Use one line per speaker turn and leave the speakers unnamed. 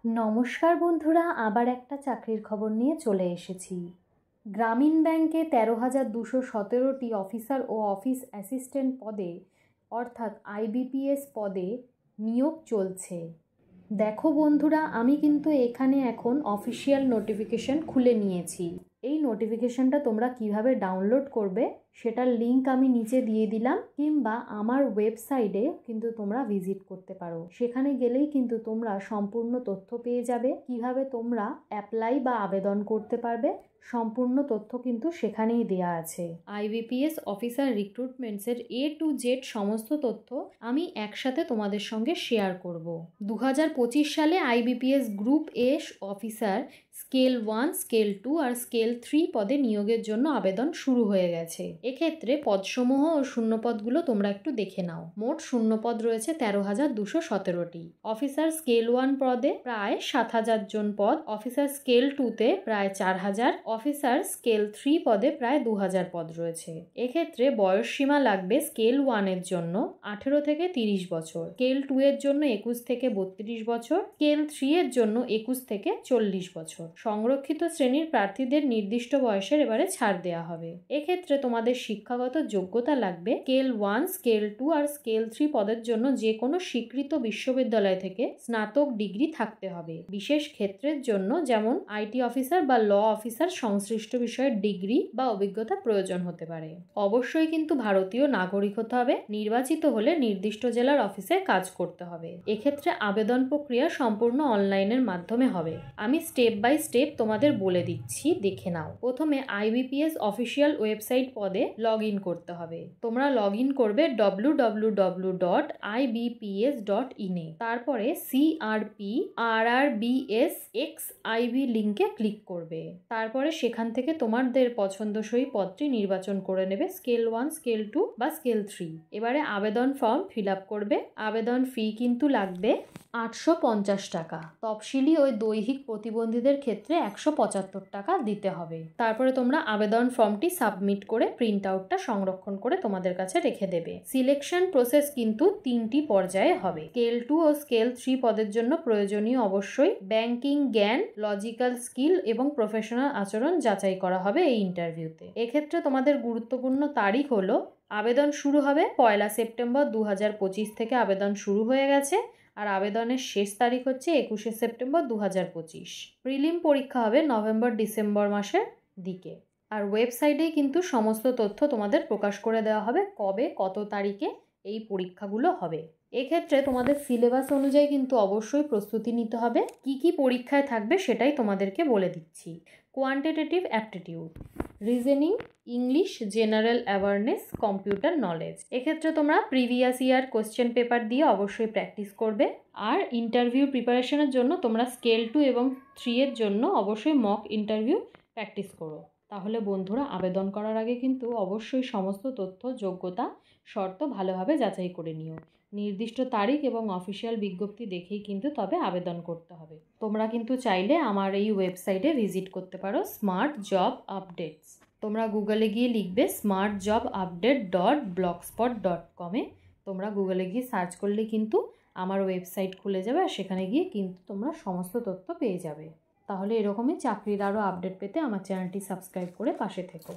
নমস্কার বন্ধুরা, আবার একটা চাকরির খবর নিয়ে চলে এসেছি। গ্রামীণ ব্যাংকে 13,217টি অফিসার ও অফিস অ্যাসিস্ট্যান্ট পদে অর্থাৎ IBPS পদে নিয়োগ চলছে। দেখো বন্ধুরা, আমি কিন্তু এখানে এখন অফিসিয়াল নোটিফিকেশন খুলে নিয়েছি। এই নোটিফিকেশনটা তোমরা কিভাবে ডাউনলোড করবে সেটার লিংক আমি নিচে দিয়ে দিলাম, কিংবা আমার ওয়েবসাইটে কিন্তু তোমরা ভিজিট করতে পারো। সেখানে গেলেই কিন্তু তোমরা সম্পূর্ণ তথ্য পেয়ে যাবে। কিভাবে তোমরা অ্যাপ্লাই বা আবেদন করতে পারবে সম্পূর্ণ তথ্য কিন্তু সেখানেই দেয়া আছে। IBPS অফিসার রিক্রুটমেন্টসের A to Z সমস্ত তথ্য আমি একসাথে তোমাদের সঙ্গে শেয়ার করব। 2025 সালে IBPS group A officer scale 1, scale 2 আর স্কেল 3 পদে নিয়োগের জন্য আবেদন শুরু হয়ে গেছে। এক্ষেত্রে পদসমূহ ও শূন্যপদগুলো তোমরা একটু দেখে নাও। মোট শূন্যপদ রয়েছে 13,217টি। অফিসার স্কেল 1 পদে প্রায় 7,000 জন পদ, অফিসার স্কেল 2-তে প্রায় 4,000, অফিসার স্কেল 3 পদে প্রায় 2,000 পদ রয়েছে। এক্ষেত্রে বয়স সীমা লাগবে স্কেল 1 এর জন্য 18 থেকে 30 বছর, স্কেল 2 এর জন্য 21 থেকে 32 বছর, স্কেল 3 এর জন্য 21 থেকে 40 বছর। সংরক্ষিত শ্রেণীর প্রার্থীদের নির্দিষ্ট বয়সের এবারে ছাড় দেওয়া হবে। এক্ষেত্রে তোমাদের শিক্ষাগত যোগ্যতা লাগবে স্কেল 1, স্কেল 2 আর স্কেল 3 পদের জন্য যে কোনো স্বীকৃত বিশ্ববিদ্যালয় থেকে স্নাতক ডিগ্রি থাকতে হবে। বিশেষ ক্ষেত্রের জন্য যেমন IT অফিসার বা ল অফিসার সংশ্লিষ্ট বিষয়ের ডিগ্রি বা অভিজ্ঞতা প্রয়োজন হতে পারে। অবশ্যই কিন্তু ভারতীয় নাগরিক হতে হবে। নির্বাচিত হলে নির্দিষ্ট জেলার অফিসে কাজ করতে হবে। এক্ষেত্রে আবেদন প্রক্রিয়া সম্পূর্ণ অনলাইনের মাধ্যমে হবে। আমি স্টেপ বাই স্টেপ তোমাদের বলে দিচ্ছি, দেখে নাও। প্রথমে IBPS অফিসিয়াল ওয়েবসাইট পদে লগ ইন করতে হবে। তোমরা লগ ইন করবে www.ibps.in এ। তারপরে CRP/RRBS/XIB লিঙ্কে ক্লিক করবে। তারপরে সেখান থেকে তোমাদের পছন্দসই পদটি নির্বাচন করে নেবে, স্কেল 1, স্কেল 2 বা স্কেল 3। এবারে আবেদন ফর্ম ফিল আপ করবে। আবেদন ফি কিন্তু লাগবে 850 টাকা। তফসিলি ওই দৈহিক প্রতিবন্ধীদের ক্ষেত্রে 175 টাকা দিতে হবে। তারপরে তোমরা আবেদন ফর্মটি সাবমিট করে প্রিন্ট আউটটা সংরক্ষণ করে তোমাদের কাছে রেখে দেবে। সিলেকশন প্রসেস কিন্তু 3টি পর্যায়ে হবে। স্কেল 2 ও স্কেল 3 পদের জন্য প্রয়োজনীয় অবশ্যই ব্যাংকিং জ্ঞান, লজিক্যাল স্কিল এবং প্রফেশনাল আচরণ যাচাই করা হবে এই ইন্টারভিউতে। এক্ষেত্রে তোমাদের গুরুত্বপূর্ণ তারিখ হলো, আবেদন শুরু হবে 1 সেপ্টেম্বর 2025 থেকে আবেদন শুরু হয়ে গেছে, আর আবেদনের শেষ তারিখ হচ্ছে 21 সেপ্টেম্বর 2025। প্রিলিম পরীক্ষা হবে নভেম্বর-ডিসেম্বর মাসের দিকে। আর ওয়েবসাইটেই কিন্তু সমস্ত তথ্য তোমাদের প্রকাশ করে দেওয়া হবে কবে কত তারিখে এই পরীক্ষাগুলো হবে। এক্ষেত্রে তোমাদের সিলেবাস অনুযায়ী কিন্তু অবশ্যই প্রস্তুতি নিতে হবে। কি কি পরীক্ষায় থাকবে সেটাই তোমাদেরকে বলে দিচ্ছি। Quantitative aptitude, reasoning, English, general awareness, computer knowledge. এক্ষেত্রে তোমরা প্রিভিয়াস ইয়ার কোশ্চেন পেপার দিয়ে অবশ্যই প্র্যাকটিস করবে। আর ইন্টারভিউ প্রিপারেশনের জন্য তোমরা স্কেল 2 এবং 3 এর জন্য অবশ্যই মক ইন্টারভিউ প্র্যাকটিস করো। তাহলে বন্ধুরা, আবেদন করার আগে কিন্তু অবশ্যই সমস্ত তথ্য, যোগ্যতা, শর্ত ভালোভাবে যাচাই করে নিও। নির্দিষ্ট তারিখ এবং অফিসিয়াল বিজ্ঞপ্তি দেখেই কিন্তু তবে আবেদন করতে হবে। তোমরা কিন্তু চাইলে আমার এই ওয়েবসাইটে ভিজিট করতে পারো, স্মার্ট জব আপডেটস। তোমরা গুগলে গিয়ে লিখবে smartjobupdate.blogspot.com এ। তোমরা গুগলে গিয়ে সার্চ করলে কিন্তু আমার ওয়েবসাইট খুলে যাবে, আর সেখানে গিয়ে কিন্তু তোমরা সমস্ত তথ্য পেয়ে যাবে। তাহলে এরকমই চাকরির আরও আপডেট পেতে আমার চ্যানেলটি সাবস্ক্রাইব করে পাশে থেকো।